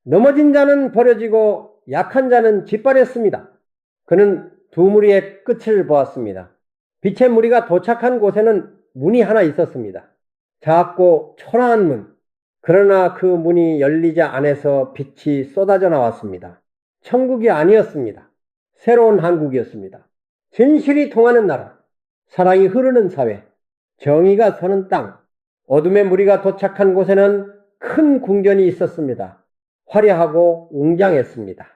넘어진 자는 버려지고 약한 자는 짓밟았습니다. 그는 두 무리의 끝을 보았습니다. 빛의 무리가 도착한 곳에는 문이 하나 있었습니다. 작고 초라한 문. 그러나 그 문이 열리자 안에서 빛이 쏟아져 나왔습니다. 천국이 아니었습니다. 새로운 한국이었습니다. 진실이 통하는 나라, 사랑이 흐르는 사회, 정의가 서는 땅, 어둠의 무리가 도착한 곳에는 큰 궁전이 있었습니다. 화려하고 웅장했습니다.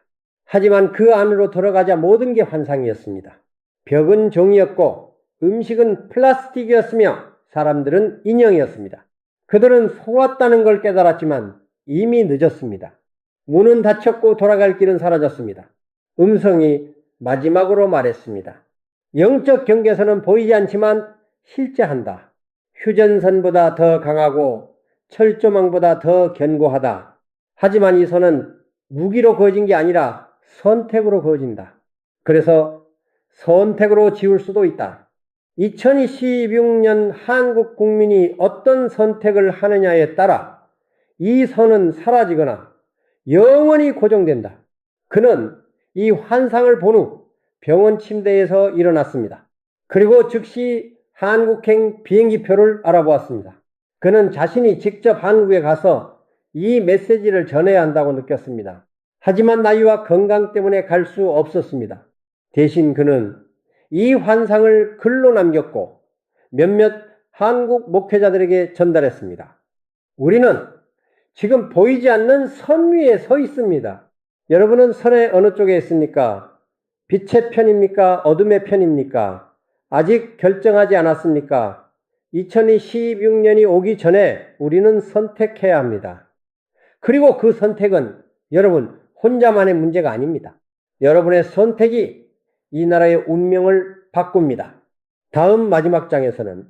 하지만 그 안으로 들어가자 모든 게 환상이었습니다. 벽은 종이었고 음식은 플라스틱이었으며 사람들은 인형이었습니다. 그들은 속았다는 걸 깨달았지만 이미 늦었습니다. 문은 닫혔고 돌아갈 길은 사라졌습니다. 음성이 마지막으로 말했습니다. 영적 경계선은 보이지 않지만 실제한다. 휴전선보다 더 강하고 철조망보다 더 견고하다. 하지만 이 선은 무기로 그어진 게 아니라 선택으로 그어진다. 그래서 선택으로 지울 수도 있다. 2026년 한국 국민이 어떤 선택을 하느냐에 따라 이 선은 사라지거나 영원히 고정된다. 그는 이 환상을 본 후 병원 침대에서 일어났습니다. 그리고 즉시 한국행 비행기표를 알아보았습니다. 그는 자신이 직접 한국에 가서 이 메시지를 전해야 한다고 느꼈습니다. 하지만 나이와 건강 때문에 갈 수 없었습니다. 대신 그는 이 환상을 글로 남겼고 몇몇 한국 목회자들에게 전달했습니다. 우리는 지금 보이지 않는 선 위에 서 있습니다. 여러분은 선의 어느 쪽에 있습니까? 빛의 편입니까? 어둠의 편입니까? 아직 결정하지 않았습니까? 2026년이 오기 전에 우리는 선택해야 합니다. 그리고 그 선택은 여러분 혼자만의 문제가 아닙니다. 여러분의 선택이 이 나라의 운명을 바꿉니다. 다음 마지막 장에서는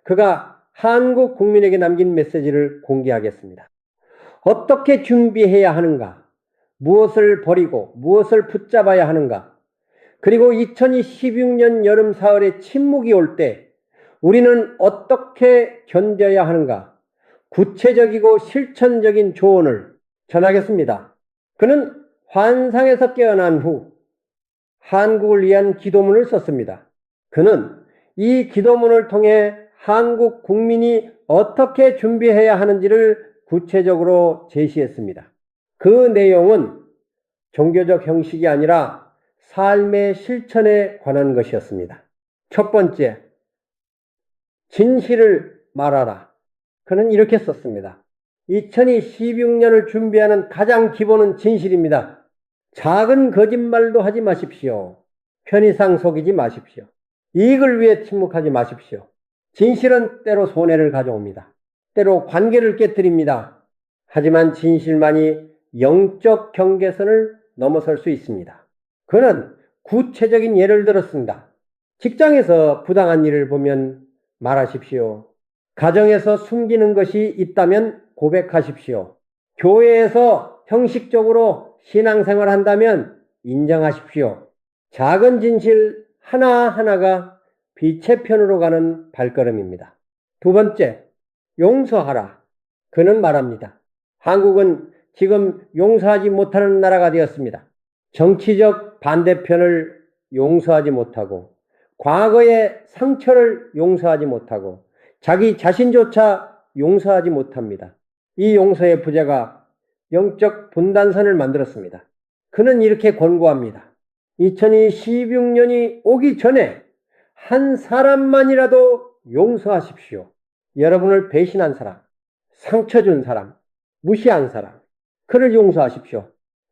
그가 한국 국민에게 남긴 메시지를 공개하겠습니다. 어떻게 준비해야 하는가? 무엇을 버리고 무엇을 붙잡아야 하는가? 그리고 2016년 여름 사흘에 침묵이 올 때 우리는 어떻게 견뎌야 하는가? 구체적이고 실천적인 조언을 전하겠습니다. 그는 환상에서 깨어난 후 한국을 위한 기도문을 썼습니다. 그는 이 기도문을 통해 한국 국민이 어떻게 준비해야 하는지를 구체적으로 제시했습니다. 그 내용은 종교적 형식이 아니라 삶의 실천에 관한 것이었습니다. 첫 번째, 진실을 말하라. 그는 이렇게 썼습니다. 2016년을 준비하는 가장 기본은 진실입니다. 작은 거짓말도 하지 마십시오. 편의상 속이지 마십시오. 이익을 위해 침묵하지 마십시오. 진실은 때로 손해를 가져옵니다. 때로 관계를 깨뜨립니다. 하지만 진실만이 영적 경계선을 넘어설 수 있습니다. 그는 구체적인 예를 들었습니다. 직장에서 부당한 일을 보면 말하십시오. 가정에서 숨기는 것이 있다면 고백하십시오. 교회에서 형식적으로 신앙생활 한다면 인정하십시오. 작은 진실 하나하나가 빛의 편으로 가는 발걸음입니다. 두 번째, 용서하라. 그는 말합니다. 한국은 지금 용서하지 못하는 나라가 되었습니다. 정치적 반대편을 용서하지 못하고 과거의 상처를 용서하지 못하고 자기 자신조차 용서하지 못합니다. 이 용서의 부재가 영적 분단선을 만들었습니다. 그는 이렇게 권고합니다. 2016년이 오기 전에 한 사람만이라도 용서하십시오. 여러분을 배신한 사람, 상처 준 사람, 무시한 사람, 그를 용서하십시오.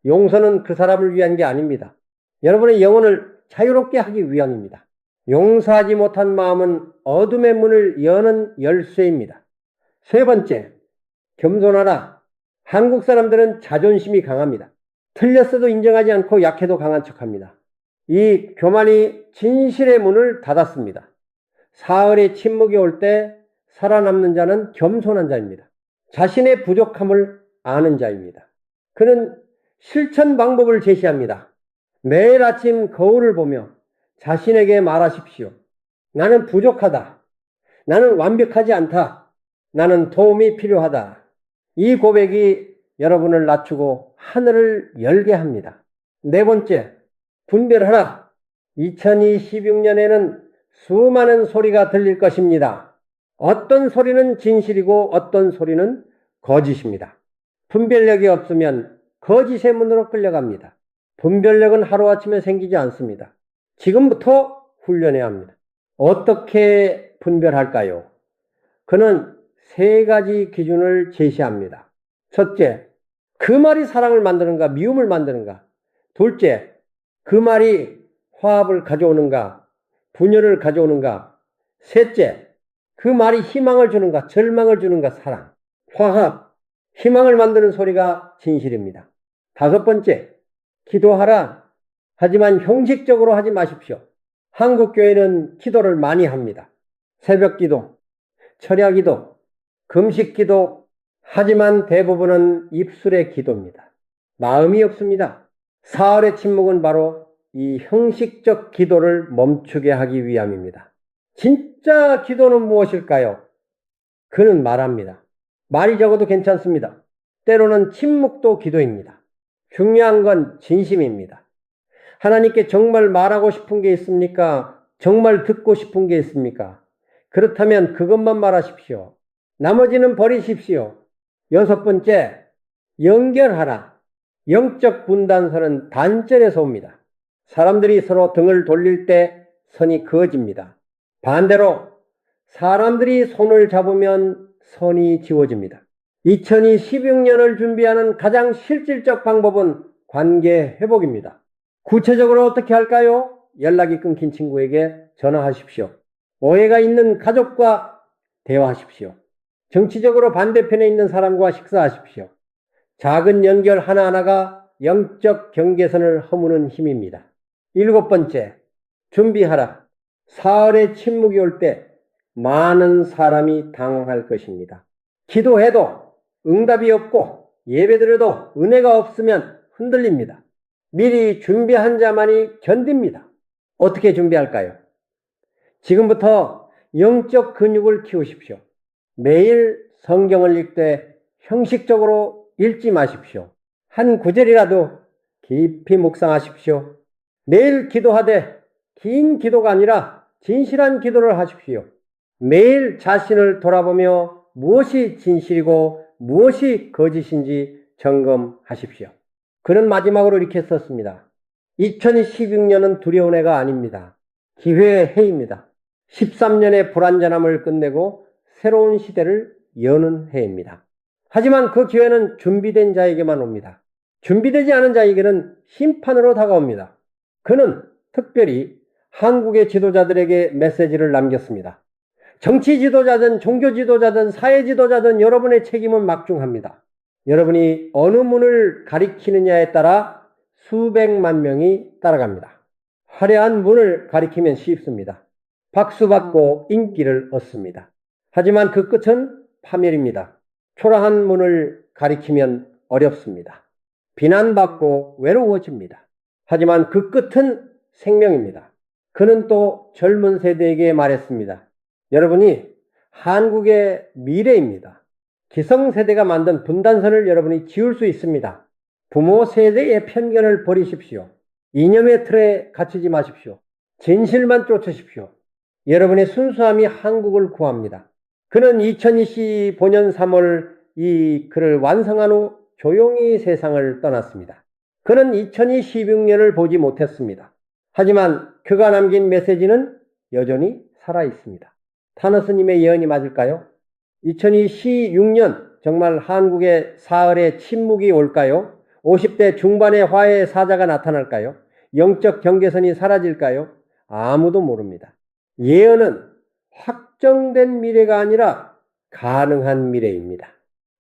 용서는 그 사람을 위한 게 아닙니다. 여러분의 영혼을 자유롭게 하기 위함입니다. 용서하지 못한 마음은 어둠의 문을 여는 열쇠입니다. 세 번째, 겸손하라. 한국 사람들은 자존심이 강합니다. 틀렸어도 인정하지 않고 약해도 강한 척합니다. 이 교만이 진실의 문을 닫았습니다. 사흘의 침묵이 올 때 살아남는 자는 겸손한 자입니다. 자신의 부족함을 아는 자입니다. 그는 실천 방법을 제시합니다. 매일 아침 거울을 보며 자신에게 말하십시오. 나는 부족하다. 나는 완벽하지 않다. 나는 도움이 필요하다. 이 고백이 여러분을 낮추고 하늘을 열게 합니다. 네 번째, 분별하라. 2026년에는 수많은 소리가 들릴 것입니다. 어떤 소리는 진실이고 어떤 소리는 거짓입니다. 분별력이 없으면 거짓의 문으로 끌려갑니다. 분별력은 하루아침에 생기지 않습니다. 지금부터 훈련해야 합니다. 어떻게 분별할까요? 그는 세 가지 기준을 제시합니다. 첫째, 그 말이 사랑을 만드는가, 미움을 만드는가. 둘째, 그 말이 화합을 가져오는가, 분열을 가져오는가. 셋째, 그 말이 희망을 주는가, 절망을 주는가. 사랑, 화합, 희망을 만드는 소리가 진실입니다. 다섯 번째, 기도하라. 하지만 형식적으로 하지 마십시오. 한국 교회는 기도를 많이 합니다. 새벽 기도, 철야 기도, 금식 기도. 하지만 대부분은 입술의 기도입니다. 마음이 없습니다. 사흘의 침묵은 바로 이 형식적 기도를 멈추게 하기 위함입니다. 진짜 기도는 무엇일까요? 그는 말합니다. 말이 적어도 괜찮습니다. 때로는 침묵도 기도입니다. 중요한 건 진심입니다. 하나님께 정말 말하고 싶은 게 있습니까? 정말 듣고 싶은 게 있습니까? 그렇다면 그것만 말하십시오. 나머지는 버리십시오. 여섯 번째, 연결하라. 영적 분단선은 단절에서 옵니다. 사람들이 서로 등을 돌릴 때 선이 그어집니다. 반대로 사람들이 손을 잡으면 선이 지워집니다. 2016년을 준비하는 가장 실질적 방법은 관계 회복입니다. 구체적으로 어떻게 할까요? 연락이 끊긴 친구에게 전화하십시오. 오해가 있는 가족과 대화하십시오. 정치적으로 반대편에 있는 사람과 식사하십시오. 작은 연결 하나하나가 영적 경계선을 허무는 힘입니다. 일곱 번째, 준비하라. 사흘의 침묵이 올 때 많은 사람이 당황할 것입니다. 기도해도 응답이 없고 예배드려도 은혜가 없으면 흔들립니다. 미리 준비한 자만이 견딥니다. 어떻게 준비할까요? 지금부터 영적 근육을 키우십시오. 매일 성경을 읽되 형식적으로 읽지 마십시오. 한 구절이라도 깊이 묵상하십시오. 매일 기도하되 긴 기도가 아니라 진실한 기도를 하십시오. 매일 자신을 돌아보며 무엇이 진실이고 무엇이 거짓인지 점검하십시오. 그는 마지막으로 이렇게 썼습니다. 2016년은 두려운 해가 아닙니다. 기회의 해입니다. 13년의 불완전함을 끝내고 새로운 시대를 여는 해입니다. 하지만 그 기회는 준비된 자에게만 옵니다. 준비되지 않은 자에게는 심판으로 다가옵니다. 그는 특별히 한국의 지도자들에게 메시지를 남겼습니다. 정치 지도자든 종교 지도자든 사회 지도자든 여러분의 책임은 막중합니다. 여러분이 어느 문을 가리키느냐에 따라 수백만 명이 따라갑니다. 화려한 문을 가리키면 쉽습니다. 박수받고 인기를 얻습니다. 하지만 그 끝은 파멸입니다. 초라한 문을 가리키면 어렵습니다. 비난받고 외로워집니다. 하지만 그 끝은 생명입니다. 그는 또 젊은 세대에게 말했습니다. 여러분이 한국의 미래입니다. 기성세대가 만든 분단선을 여러분이 지울 수 있습니다. 부모 세대의 편견을 버리십시오. 이념의 틀에 갇히지 마십시오. 진실만 쫓으십시오. 여러분의 순수함이 한국을 구합니다. 그는 2025년 3월 이 글을 완성한 후 조용히 세상을 떠났습니다. 그는 2016년을 보지 못했습니다. 하지만 그가 남긴 메시지는 여전히 살아있습니다. 타너스님의 예언이 맞을까요? 2026년 정말 한국의 사흘의 침묵이 올까요? 50대 중반의 화해의 사자가 나타날까요? 영적 경계선이 사라질까요? 아무도 모릅니다. 예언은 확정된 미래가 아니라 가능한 미래입니다.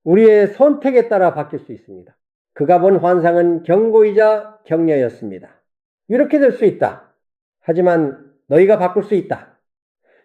우리의 선택에 따라 바뀔 수 있습니다. 그가 본 환상은 경고이자 격려였습니다. 이렇게 될 수 있다. 하지만 너희가 바꿀 수 있다.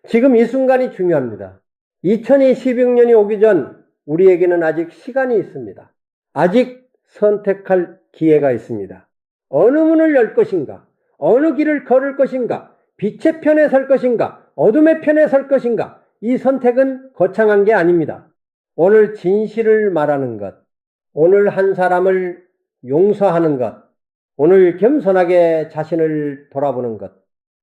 지금 이 순간이 중요합니다. 2016년이 오기 전 우리에게는 아직 시간이 있습니다. 아직 선택할 기회가 있습니다. 어느 문을 열 것인가? 어느 길을 걸을 것인가? 빛의 편에 설 것인가? 어둠의 편에 설 것인가? 이 선택은 거창한 게 아닙니다. 오늘 진실을 말하는 것, 오늘 한 사람을 용서하는 것, 오늘 겸손하게 자신을 돌아보는 것,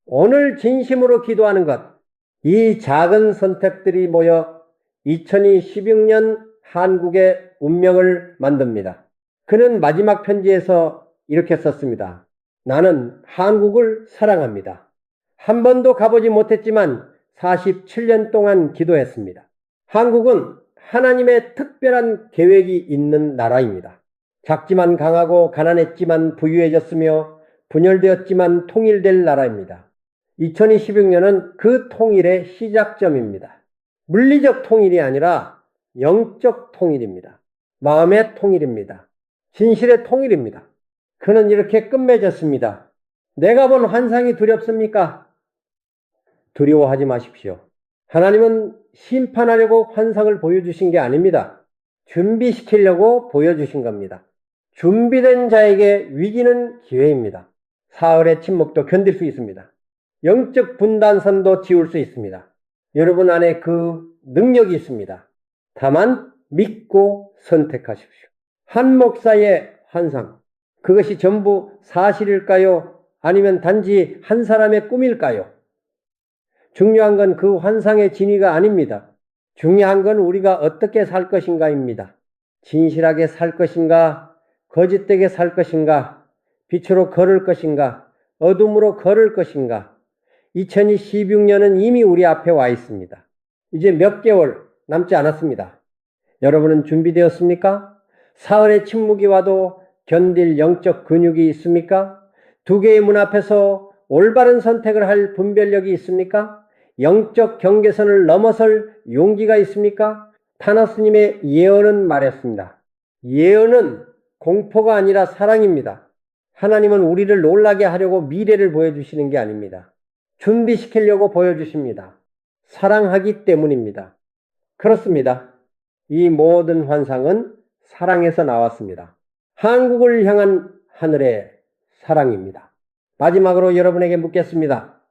오늘 진심으로 기도하는 것, 이 작은 선택들이 모여 2016년 한국의 운명을 만듭니다. 그는 마지막 편지에서 이렇게 썼습니다. 나는 한국을 사랑합니다. 한 번도 가보지 못했지만 47년 동안 기도했습니다. 한국은 하나님의 특별한 계획이 있는 나라입니다. 작지만 강하고 가난했지만 부유해졌으며 분열되었지만 통일될 나라입니다. 2016년은 그 통일의 시작점입니다. 물리적 통일이 아니라 영적 통일입니다. 마음의 통일입니다. 진실의 통일입니다. 그는 이렇게 끝맺었습니다. 내가 본 환상이 두렵습니까? 두려워하지 마십시오. 하나님은 심판하려고 환상을 보여주신 게 아닙니다. 준비시키려고 보여주신 겁니다. 준비된 자에게 위기는 기회입니다. 사흘의 침묵도 견딜 수 있습니다. 영적 분단선도 지울 수 있습니다. 여러분 안에 그 능력이 있습니다. 다만 믿고 선택하십시오. 한 목사의 환상, 그것이 전부 사실일까요? 아니면 단지 한 사람의 꿈일까요? 중요한 건 그 환상의 진위가 아닙니다. 중요한 건 우리가 어떻게 살 것인가입니다. 진실하게 살 것인가? 거짓되게 살 것인가? 빛으로 걸을 것인가? 어둠으로 걸을 것인가? 2016년은 이미 우리 앞에 와 있습니다. 이제 몇 개월 남지 않았습니다. 여러분은 준비되었습니까? 사흘의 침묵이 와도 견딜 영적 근육이 있습니까? 두 개의 문 앞에서 올바른 선택을 할 분별력이 있습니까? 영적 경계선을 넘어설 용기가 있습니까? 타너스님의 예언은 말했습니다. 예언은 공포가 아니라 사랑입니다. 하나님은 우리를 놀라게 하려고 미래를 보여주시는 게 아닙니다. 준비시키려고 보여주십니다. 사랑하기 때문입니다. 그렇습니다. 이 모든 환상은 사랑에서 나왔습니다. 한국을 향한 하늘의 사랑입니다. 마지막으로 여러분에게 묻겠습니다.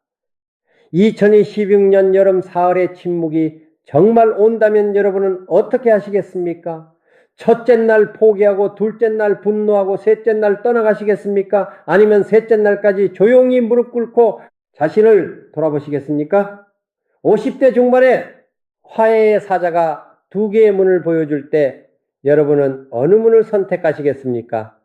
2016년 여름 사흘의 침묵이 정말 온다면 여러분은 어떻게 하시겠습니까? 첫째 날 포기하고 둘째 날 분노하고 셋째 날 떠나가시겠습니까? 아니면 셋째 날까지 조용히 무릎 꿇고 자신을 돌아보시겠습니까? 50대 중반에 화해의 사자가 두 개의 문을 보여줄 때 여러분은 어느 문을 선택하시겠습니까?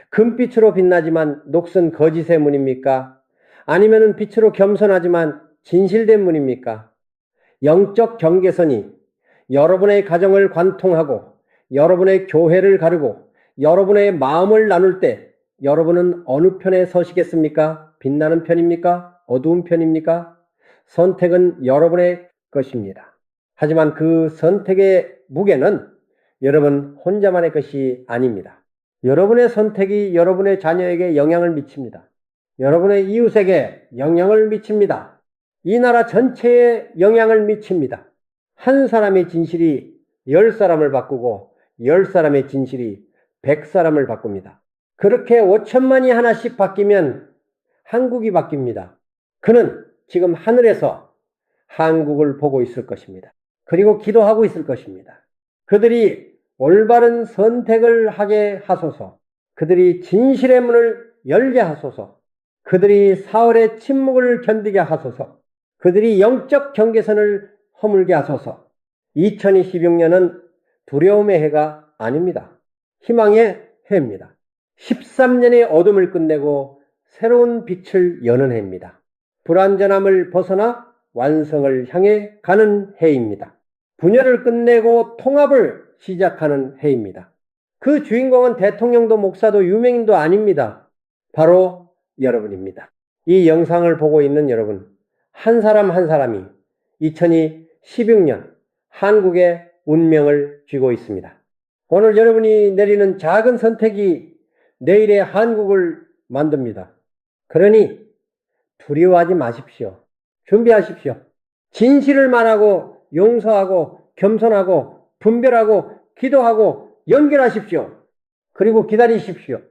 금빛으로 빛나지만 녹슨 거짓의 문입니까? 아니면 빛으로 겸손하지만 진실된 문입니까? 영적 경계선이 여러분의 가정을 관통하고 여러분의 교회를 가르고 여러분의 마음을 나눌 때 여러분은 어느 편에 서시겠습니까? 빛나는 편입니까? 어두운 편입니까? 선택은 여러분의 것입니다. 하지만 그 선택의 무게는 여러분 혼자만의 것이 아닙니다. 여러분의 선택이 여러분의 자녀에게 영향을 미칩니다. 여러분의 이웃에게 영향을 미칩니다. 이 나라 전체에 영향을 미칩니다. 한 사람의 진실이 10사람을 바꾸고 10사람의 진실이 100사람을 바꿉니다. 그렇게 5천만이 하나씩 바뀌면 한국이 바뀝니다. 그는 지금 하늘에서 한국을 보고 있을 것입니다. 그리고 기도하고 있을 것입니다. 그들이 올바른 선택을 하게 하소서. 그들이 진실의 문을 열게 하소서. 그들이 사흘의 침묵을 견디게 하소서. 그들이 영적 경계선을 허물게 하소서. 2026년은 두려움의 해가 아닙니다. 희망의 해입니다. 13년의 어둠을 끝내고 새로운 빛을 여는 해입니다. 불완전함을 벗어나 완성을 향해 가는 해입니다. 분열을 끝내고 통합을 시작하는 해입니다. 그 주인공은 대통령도 목사도 유명인도 아닙니다. 바로 여러분입니다. 이 영상을 보고 있는 여러분, 한 사람 한 사람이 2016년 한국의 운명을 쥐고 있습니다. 오늘 여러분이 내리는 작은 선택이 내일의 한국을 만듭니다. 그러니 두려워하지 마십시오. 준비하십시오. 진실을 말하고 용서하고 겸손하고 분별하고 기도하고 연결하십시오. 그리고 기다리십시오.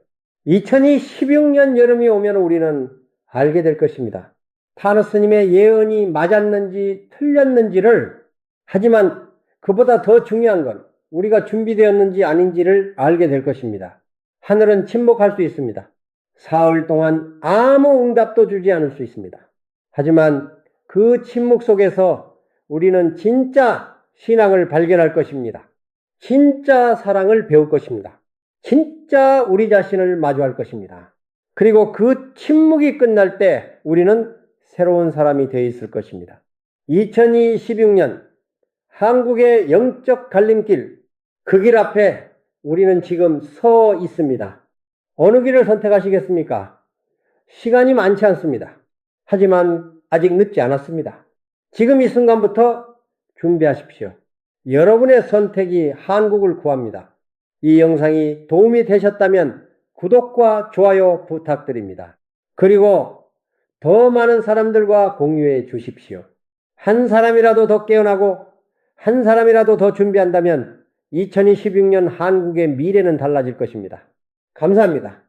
2016년 여름이 오면 우리는 알게 될 것입니다. 타노스님의 예언이 맞았는지 틀렸는지를, 하지만 그보다 더 중요한 건 우리가 준비되었는지 아닌지를 알게 될 것입니다. 하늘은 침묵할 수 있습니다. 사흘 동안 아무 응답도 주지 않을 수 있습니다. 하지만 그 침묵 속에서 우리는 진짜 신앙을 발견할 것입니다. 진짜 사랑을 배울 것입니다. 진짜 우리 자신을 마주할 것입니다. 그리고 그 침묵이 끝날 때 우리는 새로운 사람이 되어 있을 것입니다. 2026년 한국의 영적 갈림길, 그 길 앞에 우리는 지금 서 있습니다. 어느 길을 선택하시겠습니까? 시간이 많지 않습니다. 하지만 아직 늦지 않았습니다. 지금 이 순간부터 준비하십시오. 여러분의 선택이 한국을 구합니다. 이 영상이 도움이 되셨다면 구독과 좋아요 부탁드립니다. 그리고 더 많은 사람들과 공유해 주십시오. 한 사람이라도 더 깨어나고 한 사람이라도 더 준비한다면 2026년 한국의 미래는 달라질 것입니다. 감사합니다.